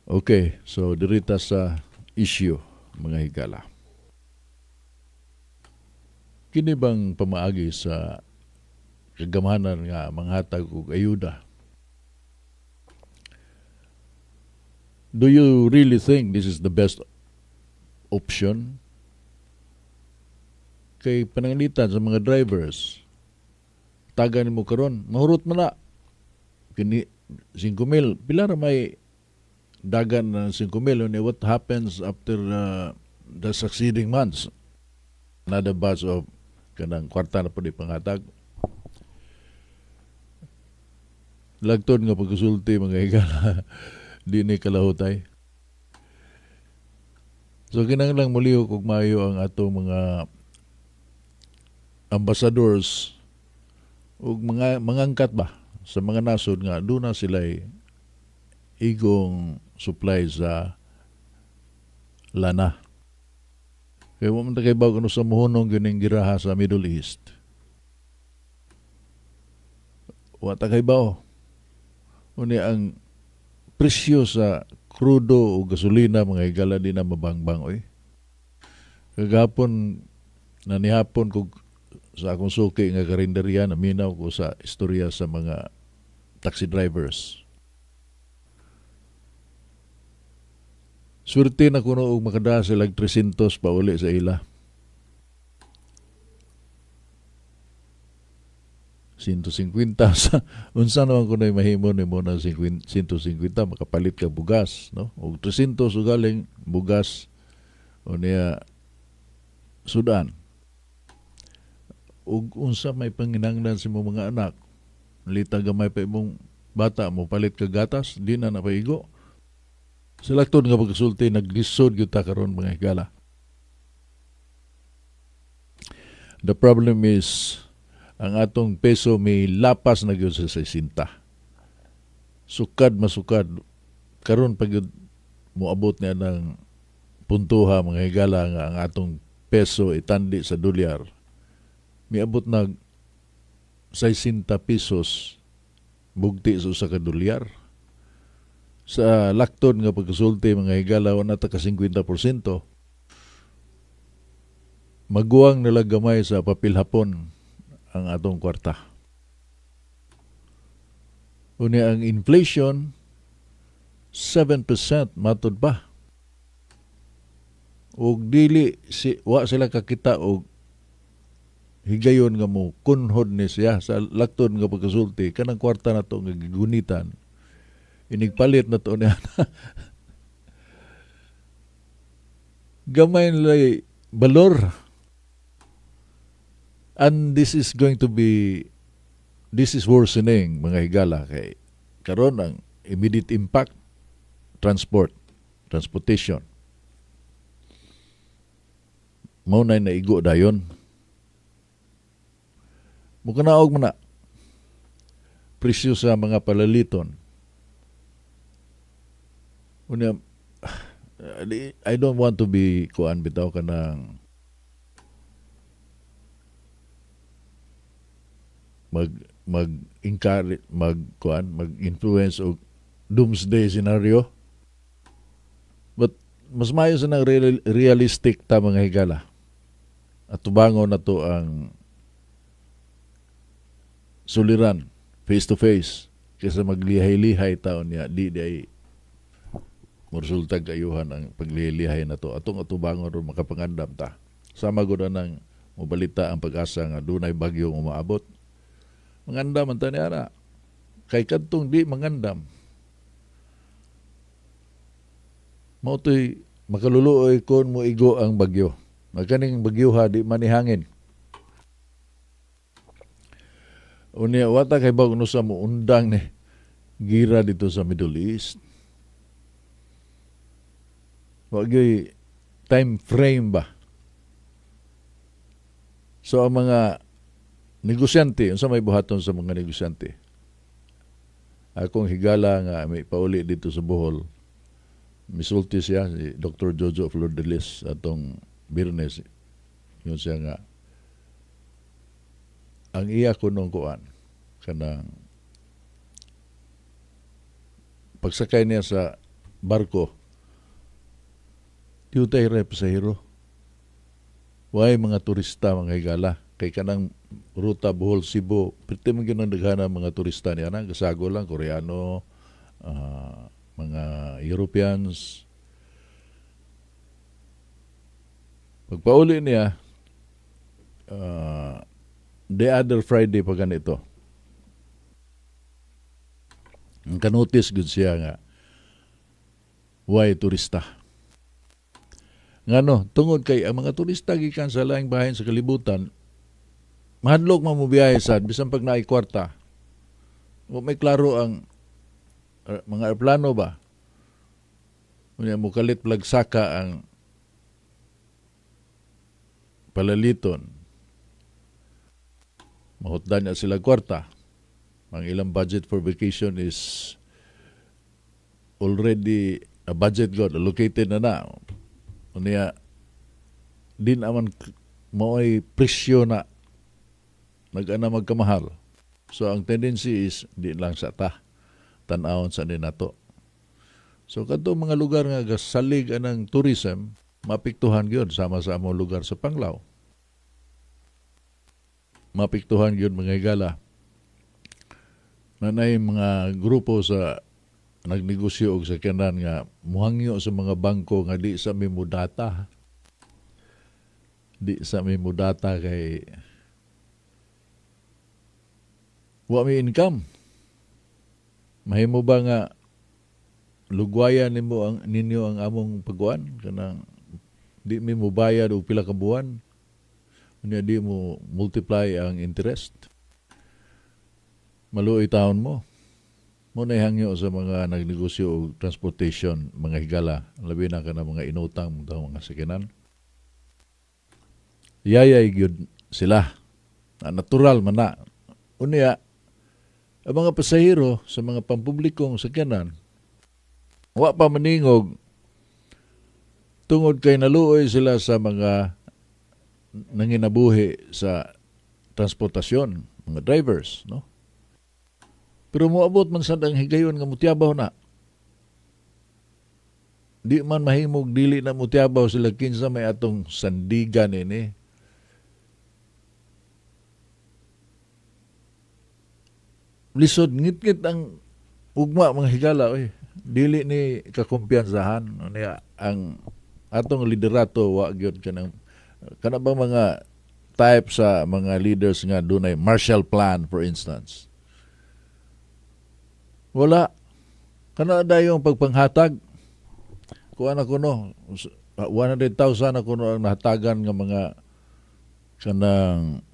Okay, so dirita sa issue mga higala. Kini bang pamaagi sa kagamahanan nga manghatag og ayuda? Do you really think this is the best option? Kay pananglitan sa mga drivers, tagan mo karon, mahurot man na. Kini 5,000, pila ra may dagan ng 5,000, and what happens after the succeeding months? Another batch of kanang kwarta na po di pangatag. Lagtod nga pagkusulti mga higala, di ni kalahutay. So kinahanglan muliho kog maayo ang atong mga ambassadors ug mga mangangkat ba sa mga nasod nga doon na sila igong supply sa lana. Kaya mo man kay bago ano sa muhunong gining giraha sa Middle East. Wa ta kay bao. Uni ang presyo sa krudo o gasolina mga higala di na mabangbang oy. Kagapon nanihapon kog sa akong suki nga karinderya naminaw ko sa istorya sa mga taxi drivers. Swerte na kuno og makada sila 300 pa uli sa ila. 150 sa unsa naman kuno mahimo ni mo na 150 makapalit ka bugas, no? Og 300 og galing bugas o niya sudan. Ug unsa may panginahanglan sa imong mga anak, lita gamay pa imong bata mo palit ka gatas, di na napaigo. Sa lagtod nga pagkasulti, naglisod gyud ta karon mga higala. The problem is, ang atong peso may lapas na gyud sa 60. Sukad masukad. Karon pag moabot niya ng puntuha mga higala nga ang atong peso itandi sa dolyar. Miabot na 60 pesos bugti sa usa ka dolyar. Sa laktod nga pagkasulti mga higala wala ta ka 50%. Maguwang nila gamay sa papilhapon ang atong kwarta. Unya ang inflation 7% matud pa. Og dili wa sila kakita og higayon nga mo kunhod ni siya sa laktod nga pagkasulti kanang kwarta na to nga gigunitan inigpalit na to niya gamay nila balor, and this is worsening mga higala kay karon ang immediate impact transportation mao na naigo dayon. Mukanaog man na presyo sa mga palaliton. Unya, I don't want to be kuan bitaw kanang mag-influence og doomsday scenario. But mas maayo sa nang realistic ta mga higala. At tubangon na to ang suliran face to face kaysa maglihay-lihay taon niya di ay mursultag kayuhan ang paglihay-lihay na to atong atubangon ron makapangandam ta sama gud nang mobalita ang pag-asa nga dunay bagyong umaabot mangandam man ta ni ara kay kadtong di mangandam mao toy makaluluoy kon mo igo ang bagyo magkaning bagyo ha di manihangin. Unya wata kay bag no sa muundang ni gira dito sa Middle East. Wagay time frame ba? So ang mga negosyante, unsa may buhaton sa mga negosyante? Akong higala nga may pauli dito sa Bohol. Misulti siya si Dr. Jojo Flordelis atong Birnes. Yun siya nga ang iya ko nung kuan kanang pagsakay niya sa barko, tiyutay rin pasahero. Why mga turista mga higala? Kay kanang ruta Bohol Cebu, pwede man ginandaghana mga turista niya na, kasago lang, Koreano, mga Europeans. Pagpauli niya, the other Friday pa ganito, ang kanotis gud siya nga, why turista? Ngano, tungod kay ang mga turista gikan sa laing bahin sa kalibutan, mahadlok man mo biyahe sad bisan pag naay kwarta. O may klaro ang mga aeroplano ba? Unya mo kalit plag saka ang palaliton. Mahutdan na sila kwarta. Ang ilang budget for vacation is already a budget god allocated na. Unya din aman mo'y presyo na nag-ana magkamahal. So ang tendency is di lang sa tan-awon sa nato. So kadto mga lugar nga gasalig anang tourism mapiktuhan gyud sama sa among lugar sa Panglao. Mapiktuhan gyud mga higala. Nanay mga grupo sa nagnegosyo og sakyanan nga muhangyo sa mga bangko nga di sa mimudata. Di sa mimudata kay wa may income. Mahimo ba nga lugwayan ninyo ang among pagkuan kanang di mi mo bayad og pila ka buwan. Unya di mo multiply ang interest. Maluoy taon mo. Muna hangyo sa mga nagnegosyo o transportation, mga higala, labi na ka na mga inutang, mga sakinan. Yayay gyud sila. Natural man na. Unya, ang mga pasahero sa mga pampublikong sakyanan, wa pa maningog, tungod kay naluoy sila sa mga nanginabuhi sa transportasyon, mga drivers, no? Pero moabot man sad ang higayon nga mutiabaw na. Di man mahimog dili na mutiabaw sila kinsa may atong sandigan ini. Lisod ngit-ngit ang ugma mga higala oy. Dili ni kakumpiyansahan niya ang atong liderato wa gyud kanang kana bang mga type sa mga leaders nga dunay Marshall Plan for instance. Wala. Kana dayong pagpanghatag. Kuan ako no, 100,000 ako no ang nahatagan nga mga kanang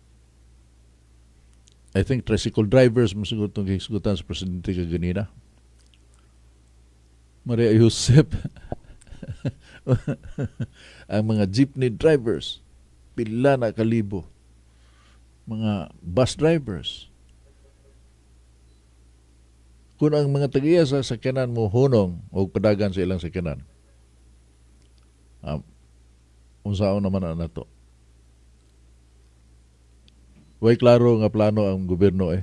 I think tricycle drivers masugot itong hisugutan sa presidente kaganina. Maria Josep. Ang mga jeepney drivers, pila na kalibo. Mga bus drivers. Kung ang mga tagiya sa sakyanan mo hunong o padagan sa ilang sakyanan, unsaon naman na to. Way klaro nga plano ang gobyerno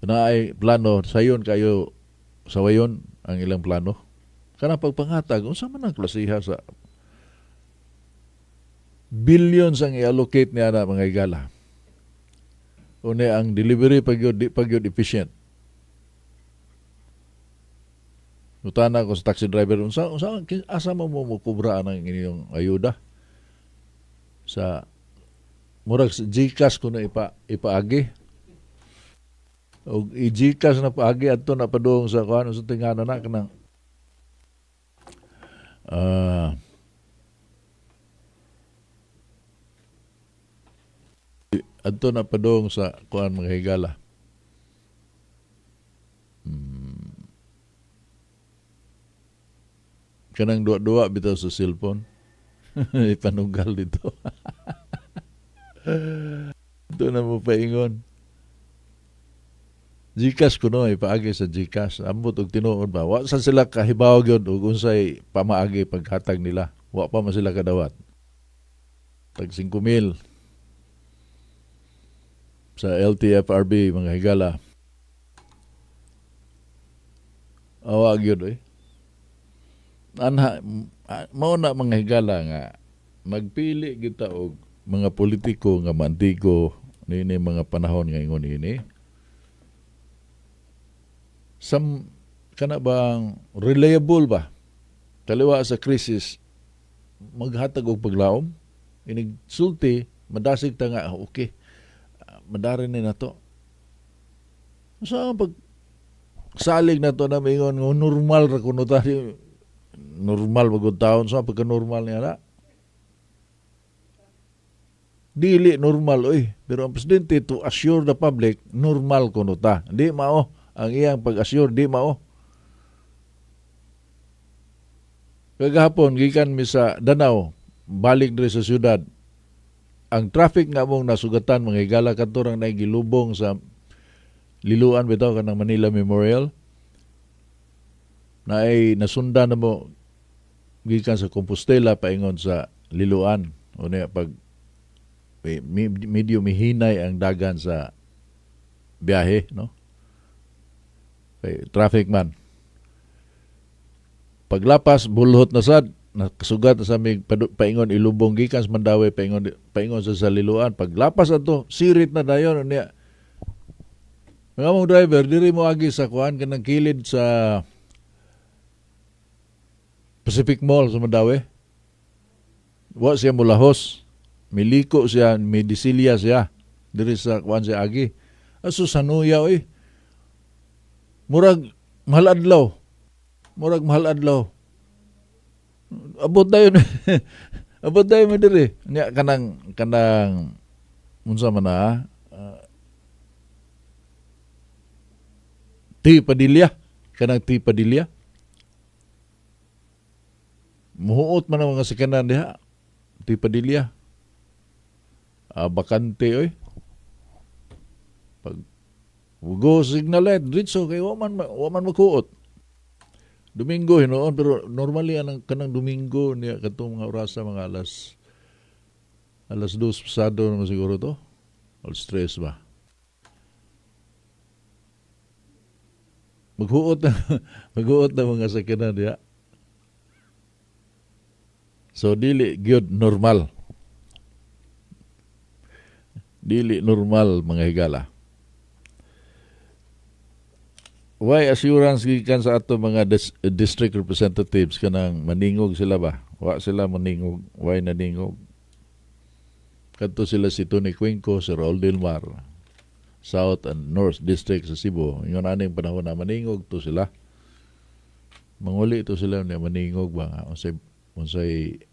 na ay plano, sayon kayo sa wayon ang ilang plano. Kana pagpanghatag, unsa man ang klasiha sa billions ang i-allocate niya na mga higala. Une ang delivery di pagyod efficient. Nutana ko sa taxi driver, asa mo kubra ang inyong ayuda? Sa murag GCash ko na ipaagi. O i-GCash na paagi ato na padung sa kuan sa tingana na kanang ato na padung sa kuan mga higala. Kanang duwa-duwa bitaw sa cellphone. Ipanugal dito. Ito na mo paingon. Gcash ko no, ipaagi sa Gcash. Ambot og tinuod ba? Wa sa sila kahibaw gyud og unsay pamaagi paghatag nila. Wa pa man sila kadawat. Tag 5,000 sa LTFRB mga higala. Awa gyud anha mao na mga higala nga magpili kita og mga politiko nga mantigo nini mga panahon nga ingon ini sam kana bang reliable ba taliwa sa krisis maghatag og paglaom inig sulti madasig ta nga okay madari ni nato sa pag salig na to na mingon nga normal ra kuno ta normal bagod taon sa pagka normal niya na dili normal oy pero ang presidente to assure the public normal kuno ta di mao ang iyang pag-assure di mao kagahapon gikan mi sa Danau balik diri sa syudad ang traffic nga mong nasugatan mga higala kadto rang naigilubong sa liluan bitaw kanang Manila Memorial na ay nasundan na mo gikan sa Compostela paingon sa liluan o niya pag medyo mihinay ang dagan sa biyahe no kay traffic man paglapas bulhot na sad nakasugat sa mig paingon ilubong gikan sa Mandawi paingon sa liluan paglapas ato sirit na dayon niya mga mong driver diri mo agi sa kuan kanang kilid sa Pacific Mall sa Mandawi wa siya mulahos miliko siya medisilya siya diri sa kuan siya agi aso sanuya oy murag mahal adlaw abot dayon abot dayon mo diri nya kanang unsa man na T. Padilla kanang T. Padilla muhuot man ang mga sakanan diha T. Padilla bakante oy pag go signal light diretso kay wa man magkuot Domingo hinoon pero normally anang kanang Domingo niya katong mga oras sa mga alas 2 pasado naman siguro to alas 3 ba maghuot na mga sakyanan diya so dili gyud normal mga higala why assurance gikan sa ato mga district representatives kanang maningog sila ba wa sila maningog why naningog kadto sila si Tony Cuenco si Raul Delmar South and North District sa Cebu ingon aning panahon na maningog to sila manguli to sila na maningog ba nga unsay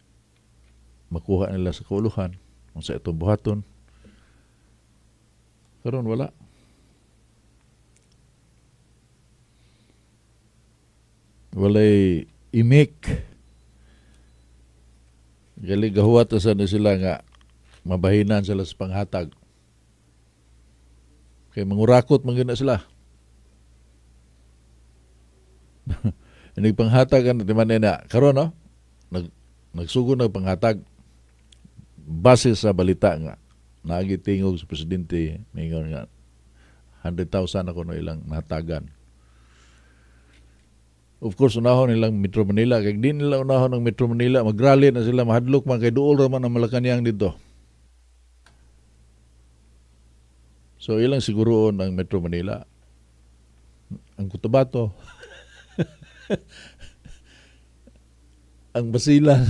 makuha nila sa kauluhan unsay itong buhaton karon wala walay imik gali gahuwat sa sila nga mabahinan sila sa panghatag kay mangurakot man gyud na sila panghatag kan di man na karon no nagsugod na panghatag base sa balita nga nagitingog sa presidente mingon nga 100,000 ako no ilang natagan. Of course, unahon nilang Metro Manila. Kaya di nila unahon ng Metro Manila, mag-rally na sila, mahadlok man, kay duol raman ang Malacanang dito. So, ilang siguroon ang Metro Manila. Ang Cotabato. ang Basilan.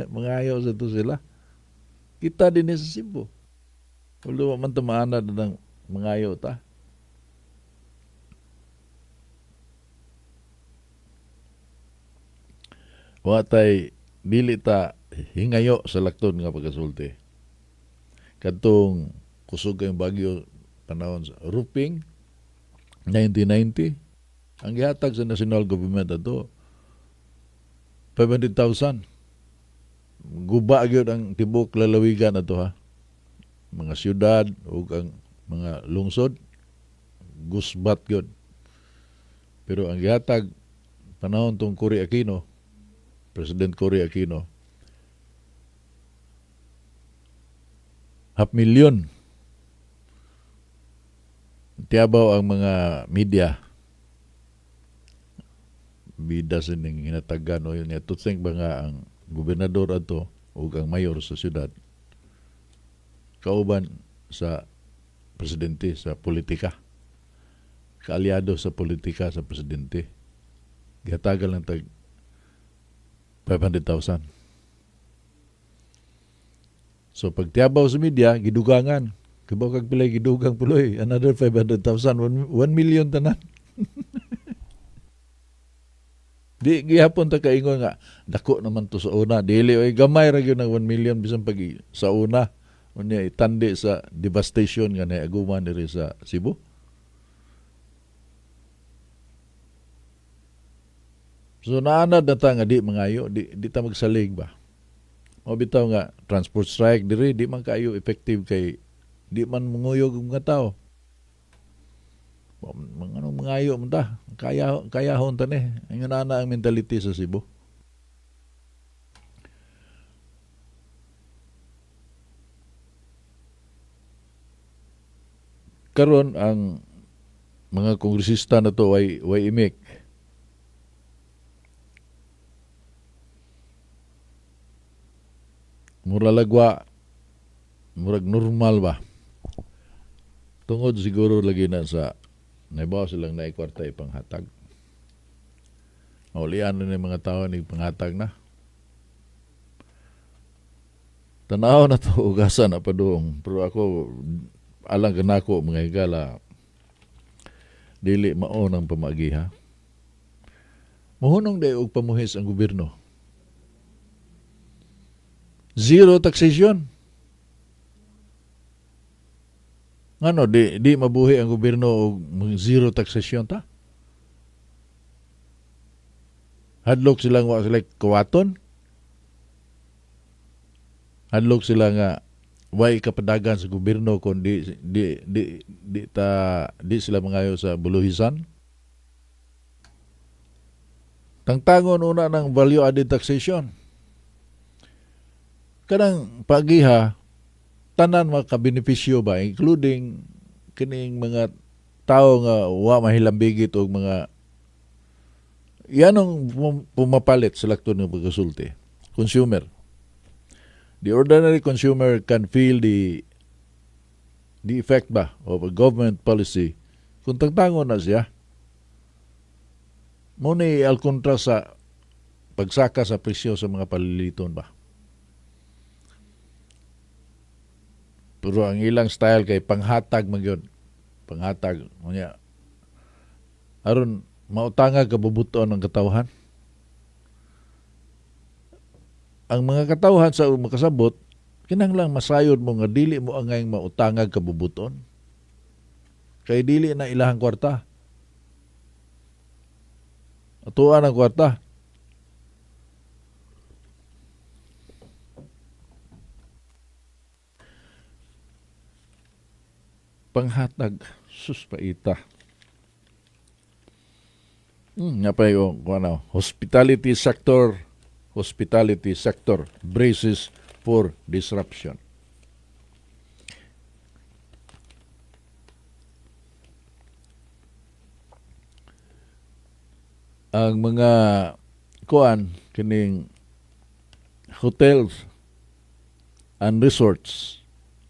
Mga ayaw sa ito sila. Kita din sa Cebu. Wala man tamaana ng mga ayaw ta. Watay dili ta hingayo sa lakton nga pagkasulti. Kadtong kusog kayong bagyo panahon sa roofing 1990 ang gihatag sa national government ato 500,000 guba gyud ang tibok lalawigan ato ha mga syudad ug ang mga lungsod gusbat gyud pero ang gihatag panahon tong Cory Aquino President Cory Aquino 500,000 tiyabaw ang mga media bida sining hinatagan o yun niya. To think ba nga ang gobernador ato o ang mayor sa syudad kauban sa presidente sa politika. Kaalyado sa politika sa presidente. Gihatagan lang tag 500,000. So pagtiabaw sa media, gidugangan. Kibaw kag pilay gidugang puloy, another 500,000, 1 million tanan. Di gihapon ta kaingon nga dako naman to sa una. Dili oy gamay ra gyud ng 1 million bisan pag sa una. Unya itandi sa devastation nga naaguman diri sa Cebu. So naanad na ta nga di mangayo, di ta magsalig ba. O bitaw nga transport strike diri di man kayo effective kay di man munguyog ang mga tao. Mga mangayo man ta. Kayahon ta ni. Ayun na ang mentality sa Cebu. Karon ang mga kongresista na to way imik. Murag normal ba? Tungod siguro lagi na sa naibaw silang naikwarta ipanghatag. Maulian na yung mga tao ni panghatag na. Tanaw na to ugasan na pa doong. Pero ako, alang ka na ako mga higala, dili maon ang pamagiha. Muhunong day og pamuhis ang gobyerno. Zero taxation. Ngano di mabuhi ang gobyerno og zero taxation ta? Hadlok sila wa sila kuwaton. Hadlok sila nga way kapadagan sa gobyerno kun di sila mangayo sa buluhisan. Tangtangon una ng value added taxation. Kanang pagiha tanan makabenepisyo ba including kining mga tao nga wa mahilambigit og mga yanong pumapalit sa lakton ng pagkasulti. Consumer. The ordinary consumer can feel the effect ba of a government policy kung tagtangon na siya. Muna al kontra sa pagsaka sa presyo sa mga paliliton ba. Pero ang ilang style kay panghatag man yun. Panghatag. Aron mautangag kabubuton ng katawhan. Ang mga katawhan sa makasabot, kinahanglan masayod mo nga dili mo angay mautangag kabubuton. Kay dili na ilahang kwarta. Atuan ang kwarta. Panghatag sus paita. Napay yung hospitality sector braces for disruption. Ang mga kining hotels and resorts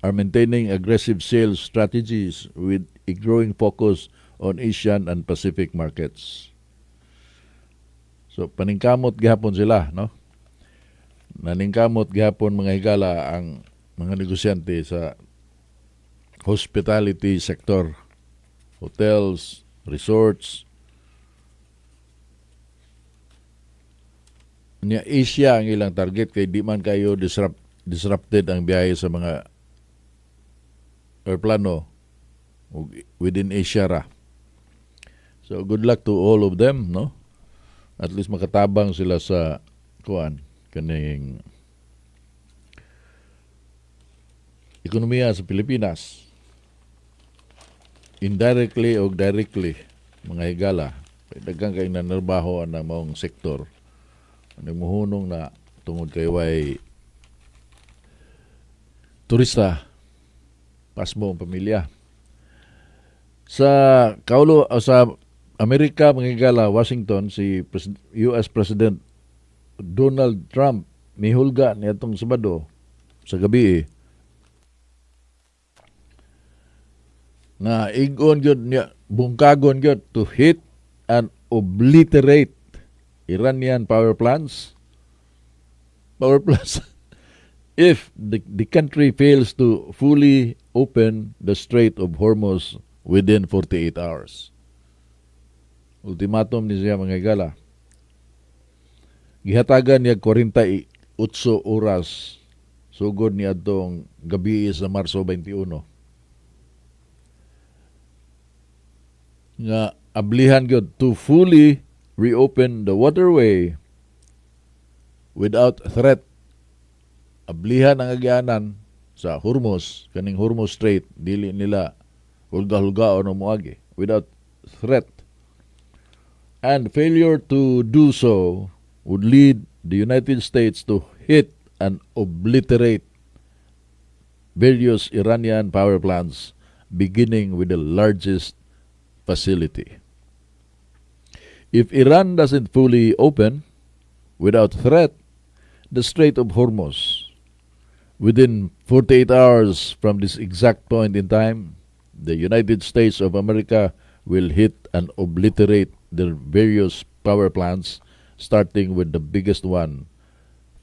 are maintaining aggressive sales strategies with a growing focus on Asian and Pacific markets. So paningkamot gihapon sila, no? Naningkamot gihapon mga higala ang mga negosyante sa hospitality sector, hotels, resorts. Nya Asia ang ilang target kay di man kayo disrupted ang biyahe sa mga airplano within Asia ra. So good luck to all of them, no? At least makatabang sila sa kaning ekonomiya sa Pilipinas. Indirectly o directly, mga higala, daghang kay nanarbaho ang maong sektor. Nagmuhunong na tungod kay way turista pasmo ang pamilya. Sa kaulo o sa Amerika, mangigala, Washington, si US President Donald Trump, mihulga niya itong Sabado sa gabi na igon gyud niya, bungkagon gyud to hit and obliterate Iranian power plants. If the country fails to fully open the Strait of Hormuz within 48 hours. Ultimatum ni siya mga igala. Gihatagan niya 48 oras sugod niya itong gabi sa Marso 21. Nga ablihan gyud to fully reopen the waterway without threat. Ablihan ang agyanan sa Hormuz, kaning Hormuz Strait, dili nila hulga-hulga o muagi without threat. And failure to do so would lead the United States to hit and obliterate various Iranian power plants, beginning with the largest facility. If Iran doesn't fully open, without threat, the Strait of Hormuz, within 48 hours from this exact point in time, the United States of America will hit and obliterate the various power plants, starting with the biggest one.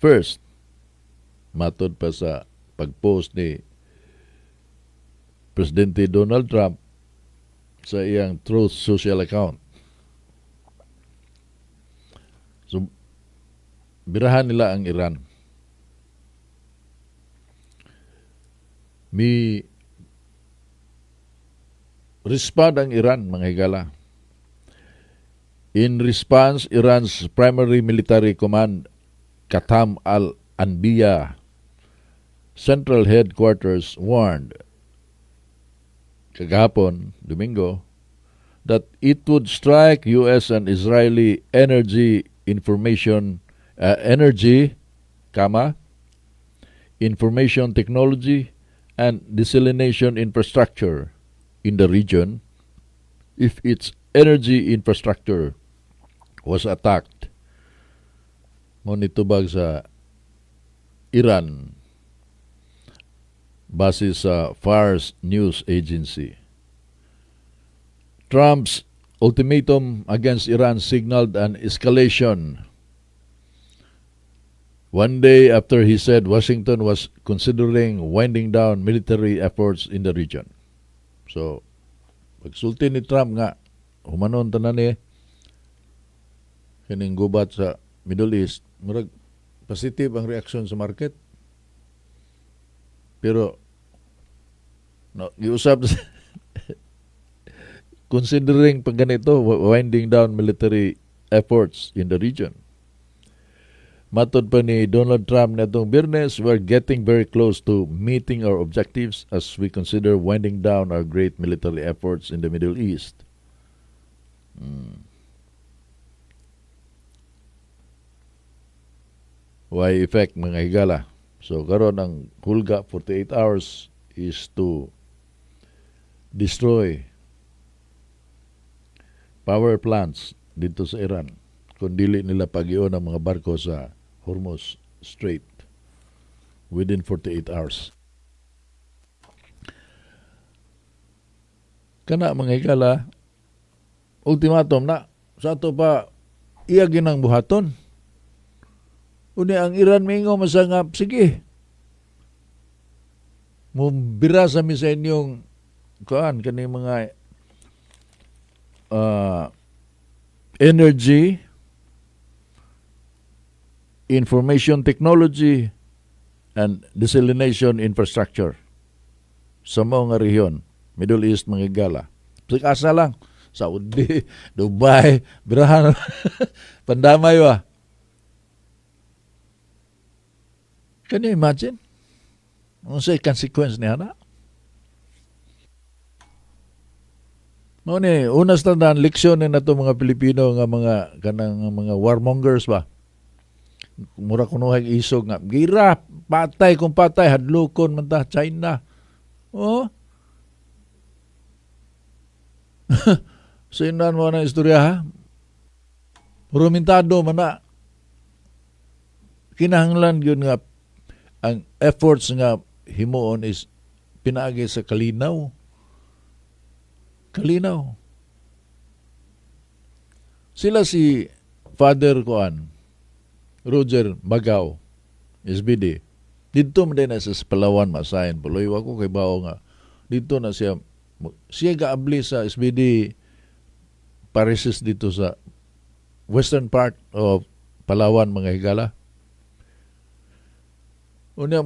First, matod pa sa pag-post ni Presidente Donald Trump sa iyang Truth Social account. So, birahan nila ang Iran. May respond ang Iran, mga higala. In response, Iran's primary military command, Qatam al-Anbiya Central Headquarters, warned kagahapon, Domingo, that it would strike U.S. and Israeli energy, information technology, and desalination infrastructure in the region if its energy infrastructure was attacked. Monitubag sa Iran base sa Fars News Agency. Trump's ultimatum against Iran signaled an escalation one day after he said Washington was considering winding down military efforts in the region. So, pagsulti ni Trump nga, humanon tanan ni kining gubat sa Middle East, murag positive ang reaksyon sa market. Pero, no, giusap considering pag ganito, winding down military efforts in the region. Matod pa ni Donald Trump na itong Biyernes, we're getting very close to meeting our objectives as we consider winding down our great military efforts in the Middle East. Why effect, mga higala? So, karon ang hulga 48 hours is to destroy power plants dito sa Iran kung dili nila pag-ion ang mga barko sa Hormuz Strait within 48 hours. Kana mga higala, ultimatum na, sa ato pa iyagin ang buhaton. Uni ang Iran mingo masangap, sige. Mubira sa misa inyong kani mga energy, information technology, and desalination infrastructure sa mga rehiyon, Middle East, mga gala. Asa lang, Saudi, Dubai, birahan, pandamay wa. Can you imagine? Ano sa consequence niya na? Unas tandaan, leksyon na ito mga Pilipino nga mga warmongers ba? Mura kunuhag isog nga. Gira, patay kung patay, hadlukon man ta, China. Oh? So inan mo na istorya ha. Rumentado man na. Kinahanglan yun nga ang efforts nga himuon is pinaagi sa kalinaw. Kalinaw. Sila si Father Kuan, Roger Magaw, SBD. Dito man din na sa Palawan, Masayan. Puloy ako kay Bao nga. Dito na siya gaabli sa SBD parishes dito sa western part of Palawan, mga higala. Unya,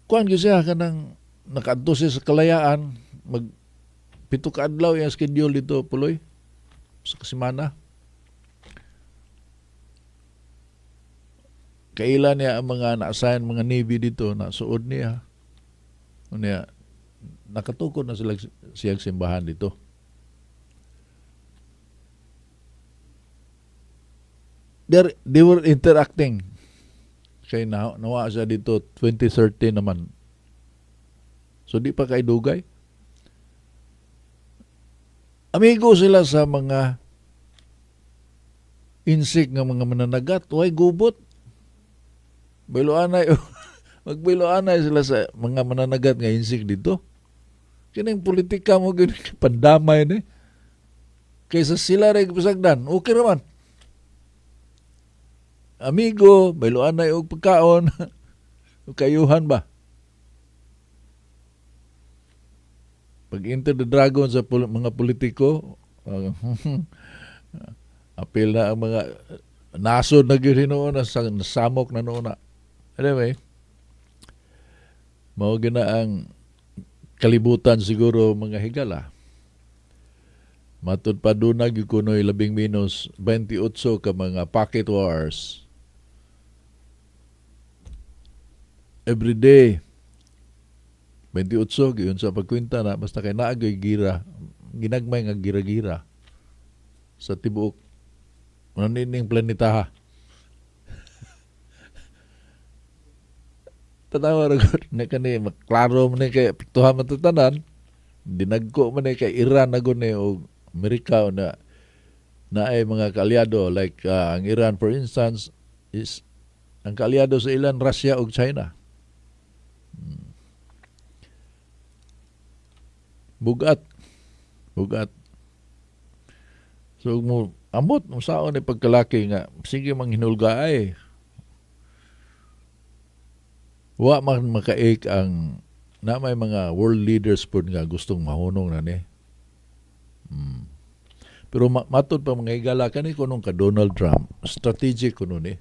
kuan gyud siya kanang nakaadto siya sa kalayaan, mag pito ka adlaw yung schedule dito, Puloy, sa kasimana. Kailan niya ang mga na-assign mga Navy dito na suod niya. Unya, nakatukod na sila siyang simbahan dito. They were interacting. Kaya nawa siya dito 2013 naman. So di pa kay dugay. Amigo sila sa mga insik nga mga mananagat. Way gubot. Bailoanay. Magbiloanay sila sa mga mananagat nga insik dito. Kining politika mo pandamay ni. Kaysa sila rin pasagdan. Okay naman. Amigo, bailoanay og pagkaon. Kayuhan ba? Pag enter the dragon sa mga politiko, apil na ang mga nasod na gyud noon na samok na noon na. Anyway, mao gina ang kalibutan siguro mga higala. Matud pa dunag kunoy labing minus 28 ka mga pocket wars. Every day 28 giyon sa pagkwenta na basta kay naagay gira, ginagmay nga gira-gira sa tibuok manining planeta. Tanawa ra gud na kani maklaro man kay piktuhan man tanan. Dinagko man kay Iran na gud o Amerika na ay mga kaalyado like ang Iran for instance is ang kaalyado sa ilan Russia ug China. Bugat. So mo amot mo saon ni pagkalaki nga sige mang hinulga ay. Wa man makaik ang na may mga world leaders po nga gustong mahunong na ni. Pero matod pa mga higala kani kunong ka Donald Trump, strategic kuno ni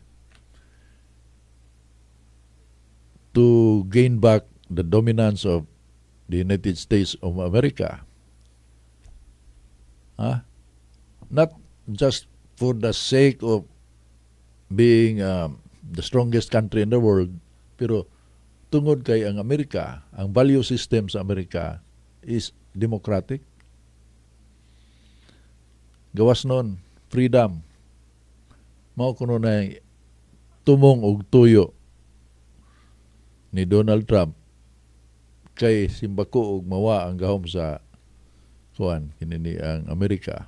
to gain back the dominance of the United States of America. Not just for the sake of being the strongest country in the world, pero tungod kay ang Amerika, ang value system sa Amerika is democratic. Gawas nun, freedom. Mao kuno na tumong og tuyo ni Donald Trump kay simbako og mawa ang gahom sa kuan kinini ang Amerika.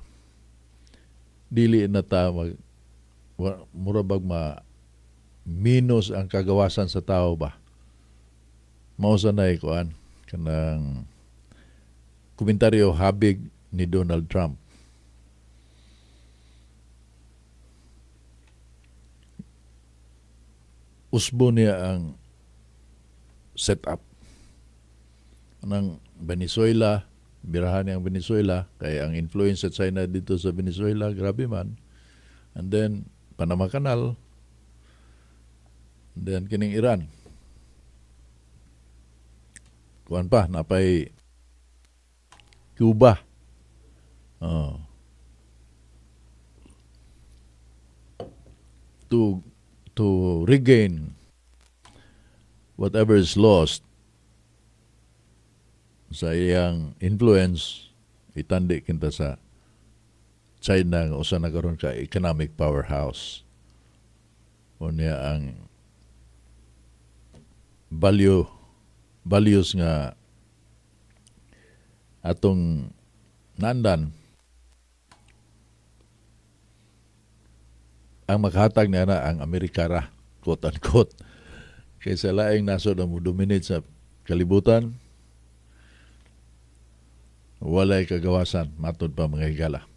Dili na ta murabag minus ang kagawasan sa tao ba. Mao sa nay kuan kanang komentaryo habig ni Donald Trump. Usbo niya ang setup ng Venezuela, birahan niya ang Venezuela, kaya ang influence sa China dito sa Venezuela, grabe man. And then, Panama Canal, and then kining Iran. Kuan pa, napay Cuba. To regain whatever is lost sa iyang influence, itandi kinta sa China nga usa na karon ka economic powerhouse. Unya ang values nga atong nandan ang makahatag niya na ang Amerika ra, quote-unquote. Kaysa laing nasod ang dominate sa kalibutan, walay kagawasan, matod pa mga higala.